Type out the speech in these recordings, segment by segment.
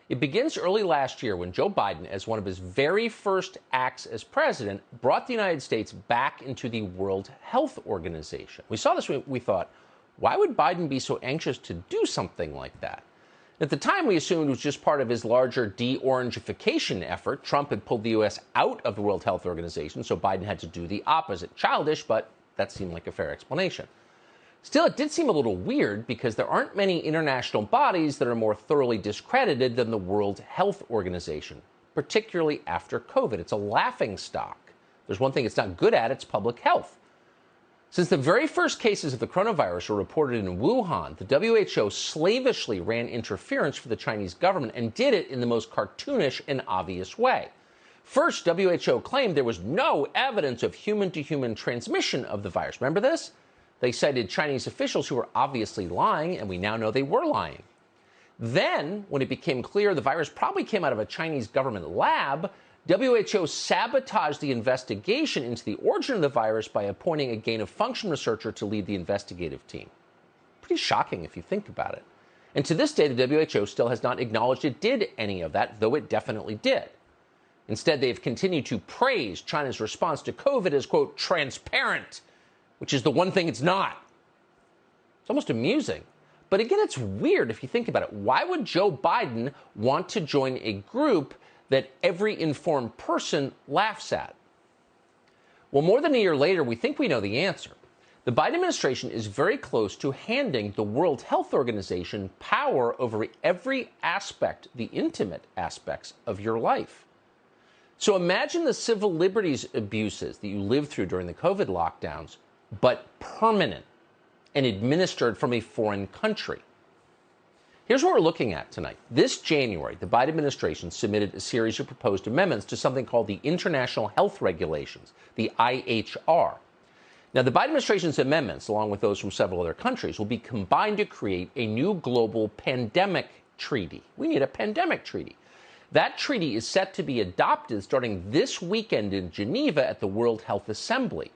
It begins early last year when Joe Biden, as one of his very first acts as president, brought the United States back into the World Health Organization. We saw this, we thought, why would Biden be so anxious to do something like that? At the time, we assumed it was just part of his larger de-orangification effort. Trump had pulled the U.S. out of the World Health Organization, so Biden had to do the opposite. Childish, but that seemed like a fair explanation. Still, it did seem a little weird because there aren't many international bodies that are more thoroughly discredited than the World Health Organization, particularly after COVID. It's a laughingstock. There's one thing it's not good at, it's public health. Since the very first cases of the coronavirus were reported in Wuhan, the WHO slavishly ran interference for the Chinese government and did it in the most cartoonish and obvious way. First, WHO claimed there was no evidence of human-to-human transmission of the virus. Remember this? They cited Chinese officials who were obviously lying, and we now know they were lying. Then, when it became clear the virus probably came out of a Chinese government lab, WHO sabotaged the investigation into the origin of the virus by appointing a gain-of-function researcher to lead the investigative team. Pretty shocking if you think about it. And to this day, the WHO still has not acknowledged it did any of that, though it definitely did. Instead, they've continued to praise China's response to COVID as, quote, transparent, which is the one thing it's not. It's almost amusing. But again, it's weird if you think about it. Why would Joe Biden want to join a group that every informed person laughs at? Well, more than a year later, we think we know the answer. The Biden administration is very close to handing the World Health Organization power over every aspect, the intimate aspects of your life. So imagine the civil liberties abuses that you lived through during the COVID lockdowns, but permanent and administered from a foreign country. Here's what we're looking at tonight. This January, the Biden administration submitted a series of proposed amendments to something called the International Health Regulations, the IHR. Now, the Biden administration's amendments, along with those from several other countries, will be combined to create a new global pandemic treaty. We need a pandemic treaty. That treaty is set to be adopted starting this weekend in Geneva at the World Health Assembly.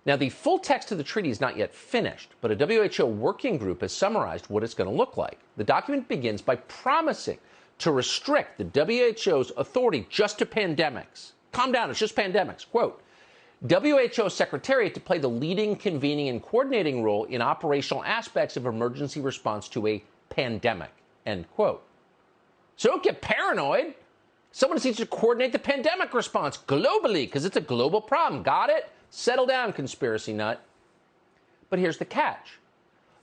Now, the full text of the treaty is not yet finished, but a WHO working group has summarized what it's going to look like. The document begins by promising to restrict the WHO's authority just to pandemics. Calm down, it's just pandemics. Quote, WHO Secretariat to play the leading, convening, and coordinating role in operational aspects of emergency response to a pandemic, end quote. So don't get paranoid. Someone needs to coordinate the pandemic response globally because it's a global problem. Got it? Settle down, conspiracy nut. But here's the catch.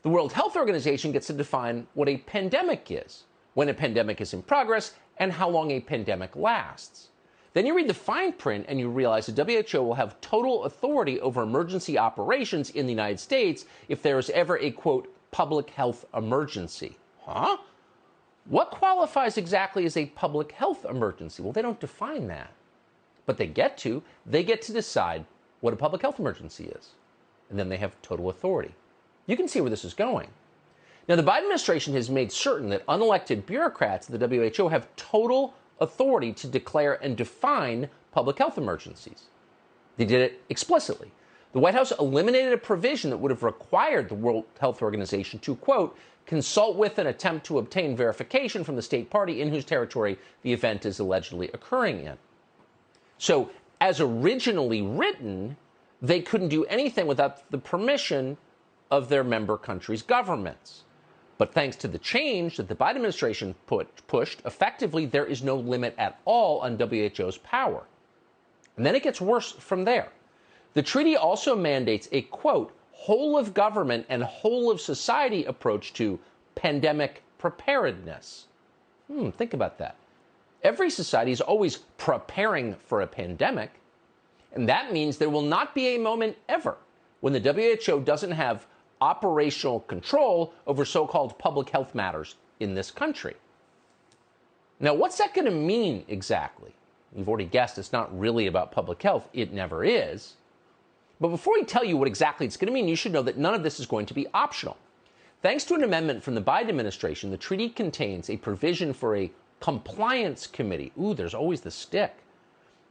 The World Health Organization gets to define what a pandemic is, when a pandemic is in progress, and how long a pandemic lasts. Then you read the fine print and you realize the WHO will have total authority over emergency operations in the United States if there is ever a, quote, public health emergency. Huh? What qualifies exactly as a public health emergency? Well, they don't define that. But they get to decide what a public health emergency is. And then they have total authority. You can see where this is going. Now, the Biden administration has made certain that unelected bureaucrats at the WHO have total authority to declare and define public health emergencies. They did it explicitly. The White House eliminated a provision that would have required the World Health Organization to, quote, consult with and attempt to obtain verification from the state party in whose territory the event is allegedly occurring in. So, as originally written, they couldn't do anything without the permission of their member countries' governments. But thanks to the change that the Biden administration pushed, effectively, there is no limit at all on WHO's power. And then it gets worse from there. The treaty also mandates a, quote, whole of government and whole of society approach to pandemic preparedness. Think about that. Every society is always preparing for a pandemic, and that means there will not be a moment ever when the WHO doesn't have operational control over so-called public health matters in this country. Now, what's that going to mean exactly? You've already guessed it's not really about public health. It never is. But before we tell you what exactly it's going to mean, you should know that none of this is going to be optional. Thanks to an amendment from the Biden administration, the treaty contains a provision for a compliance committee. Ooh, there's always the stick.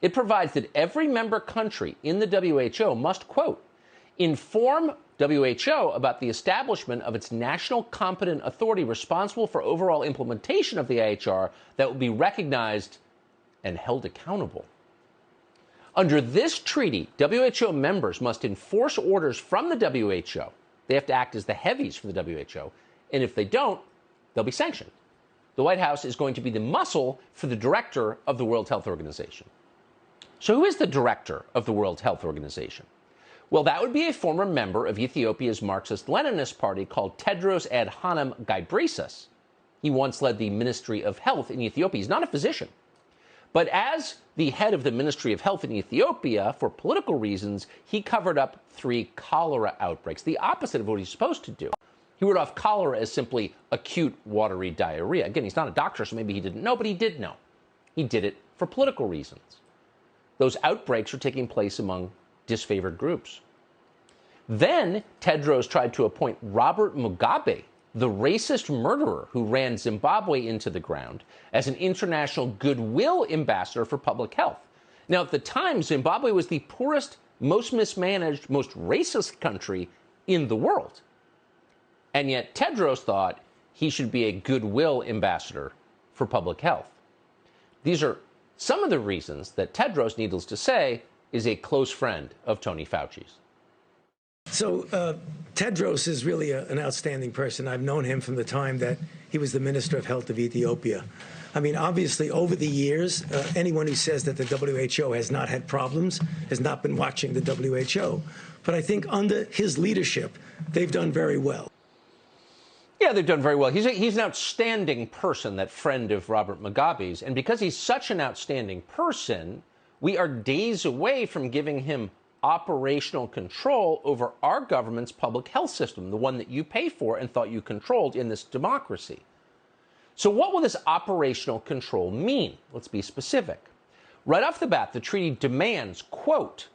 It provides that every member country in the WHO must, quote, inform WHO about the establishment of its national competent authority responsible for overall implementation of the IHR that will be recognized and held accountable. Under this treaty, WHO members must enforce orders from the WHO. They have to act as the heavies for the WHO, and if they don't, they'll be sanctioned. The White House is going to be the muscle for the director of the World Health Organization. So who is the director of the World Health Organization? Well, that would be a former member of Ethiopia's Marxist-Leninist party called Tedros Adhanom Ghebreyesus. He once led the Ministry of Health in Ethiopia. He's not a physician. But as the head of the Ministry of Health in Ethiopia, for political reasons, he covered up 3 cholera outbreaks, the opposite of what he's supposed to do. He wrote off cholera as simply acute watery diarrhea. Again, he's not a doctor, so maybe he didn't know, but he did know. He did it for political reasons. Those outbreaks were taking place among disfavored groups. Then Tedros tried to appoint Robert Mugabe, the racist murderer who ran Zimbabwe into the ground, as an international goodwill ambassador for public health. Now, at the time, Zimbabwe was the poorest, most mismanaged, most racist country in the world. And yet Tedros thought he should be a goodwill ambassador for public health. These are some of the reasons that Tedros, needless to say, is a close friend of Tony Fauci's. So Tedros is really an outstanding person. I've known him from the time that he was the Minister of Health of Ethiopia. I mean, obviously, over the years, anyone who says that the WHO has not had problems has not been watching the WHO. But I think under his leadership, they've done very well. Yeah, they've done very well. He's an outstanding person, that friend of Robert Mugabe's. And because he's such an outstanding person, we are days away from giving him operational control over our government's public health system, the one that you pay for and thought you controlled in this democracy. So what will this operational control mean? Let's be specific. Right off the bat, the treaty demands, quote,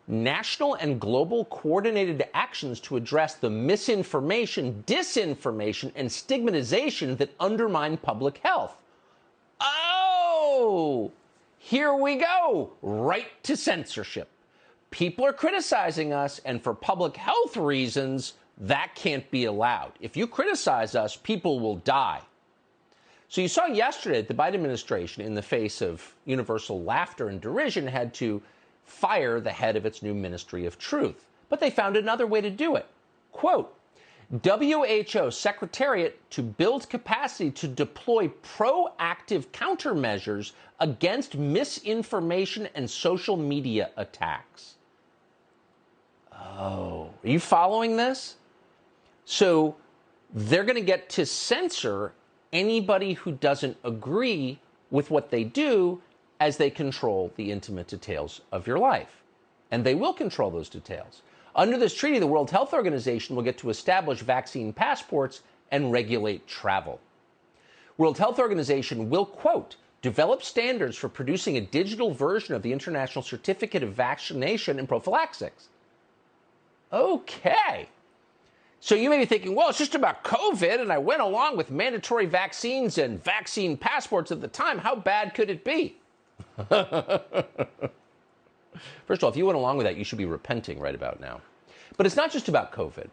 national and global coordinated actions to address the misinformation, disinformation, and stigmatization that undermine public health. Oh, here we go, right to censorship. People are criticizing us, and for public health reasons, that can't be allowed. If you criticize us, people will die. So you saw yesterday that the Biden administration, in the face of universal laughter and derision, had to fire the head of its new Ministry of Truth. But they found another way to do it. Quote, WHO Secretariat to build capacity to deploy proactive countermeasures against misinformation and social media attacks. Oh, are you following this? So they're going to get to censor anybody who doesn't agree with what they do as they control the intimate details of your life. And they will control those details. Under this treaty, the World Health Organization will get to establish vaccine passports and regulate travel. World Health Organization will, quote, develop standards for producing a digital version of the International Certificate of Vaccination and Prophylaxis. Okay. So you may be thinking, well, it's just about COVID, and I went along with mandatory vaccines and vaccine passports at the time. How bad could it be? First of all, if you went along with that, you should be repenting right about now. But it's not just about COVID,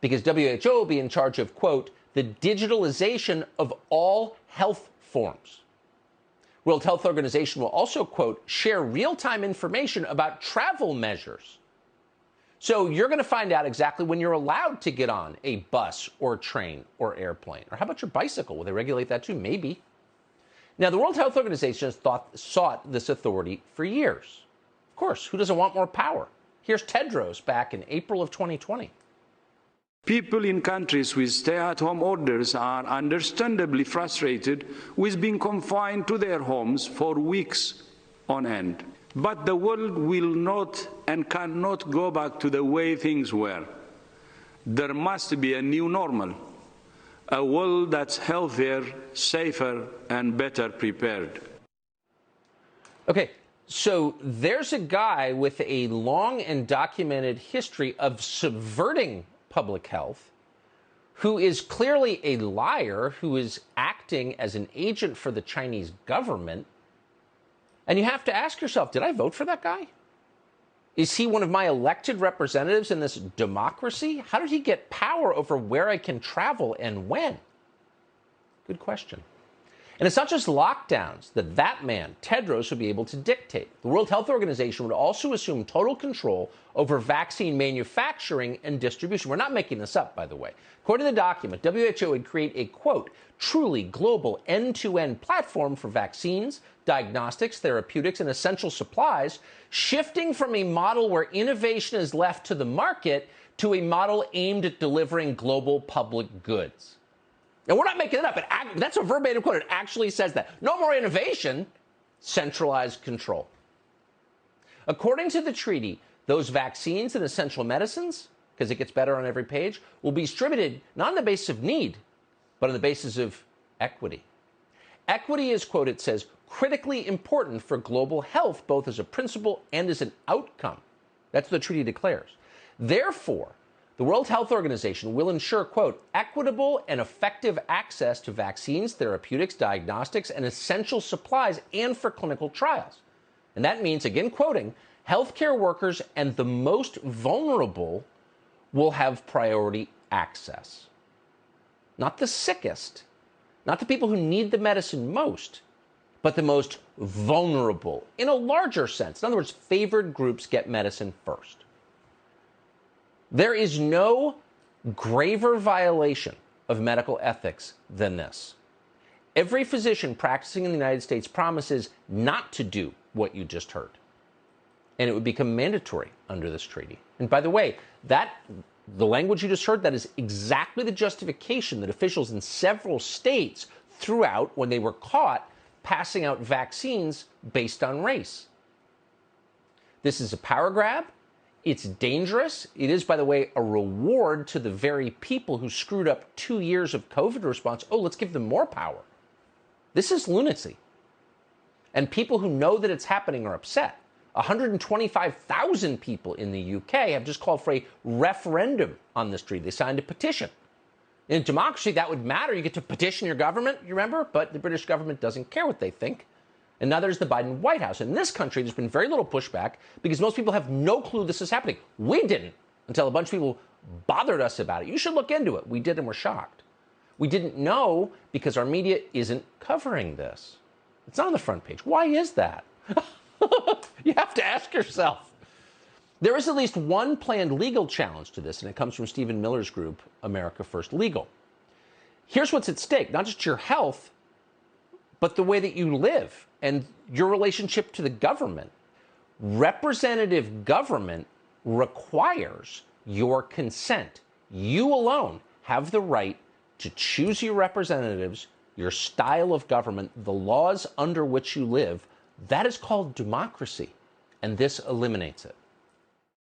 because WHO will be in charge of, quote, the digitalization of all health forms. World Health Organization will also, quote, share real-time information about travel measures. So you're going to find out exactly when you're allowed to get on a bus or train or airplane. Or how about your bicycle? Will they regulate that too? Maybe. Now, the World Health Organization has sought this authority for years. Of course, who doesn't want more power? Here's Tedros back in April of 2020. People in countries with stay-at-home orders are understandably frustrated with being confined to their homes for weeks on end. But the world will not and cannot go back to the way things were. There must be a new normal, a world that's healthier, safer, and better prepared. Okay, so there's a guy with a long and documented history of subverting public health, who is clearly a liar, who is acting as an agent for the Chinese government. And you have to ask yourself, did I vote for that guy? Is he one of my elected representatives in this democracy? How did he get power over where I can travel and when? Good question. And it's not just lockdowns that man, Tedros, would be able to dictate. The World Health Organization would also assume total control over vaccine manufacturing and distribution. We're not making this up, by the way. According to the document, WHO would create a, quote, truly global end-to-end platform for vaccines, diagnostics, therapeutics, and essential supplies, shifting from a model where innovation is left to the market to a model aimed at delivering global public goods. And we're not making it up. That's a verbatim quote. It actually says that. No more innovation, centralized control. According to the treaty, those vaccines and essential medicines, because it gets better on every page, will be distributed not on the basis of need, but on the basis of equity. Equity is, quote, it says, critically important for global health, both as a principle and as an outcome. That's what the treaty declares. Therefore, the World Health Organization will ensure, quote, equitable and effective access to vaccines, therapeutics, diagnostics, and essential supplies, and for clinical trials. And that means, again quoting, healthcare workers and the most vulnerable will have priority access. Not the sickest, not the people who need the medicine most, but the most vulnerable in a larger sense. In other words, favored groups get medicine first. There is no graver violation of medical ethics than this. Every physician practicing in the United States promises not to do what you just heard. And it would become mandatory under this treaty. And by the way, the language you just heard, that is exactly the justification that officials in several states threw out when they were caught passing out vaccines based on race. This is a power grab. It's dangerous. It is, by the way, a reward to the very people who screwed up 2 years of COVID response. Oh, let's give them more power. This is lunacy. And people who know that it's happening are upset. 125,000 people in the UK have just called for a referendum on this treaty. They signed a petition. In a democracy, that would matter. You get to petition your government, you remember? But the British government doesn't care what they think. And now there's the Biden White House. In this country, there's been very little pushback because most people have no clue this is happening. We didn't until a bunch of people bothered us about it. You should look into it. We did, and we're shocked. We didn't know because our media isn't covering this. It's not on the front page. Why is that? You have to ask yourself. There is at least one planned legal challenge to this, and it comes from Stephen Miller's group, America First Legal. Here's what's at stake, not just your health, but the way that you live and your relationship to the government. Representative government requires your consent. You alone have the right to choose your representatives, your style of government, the laws under which you live. That is called democracy, and this eliminates it.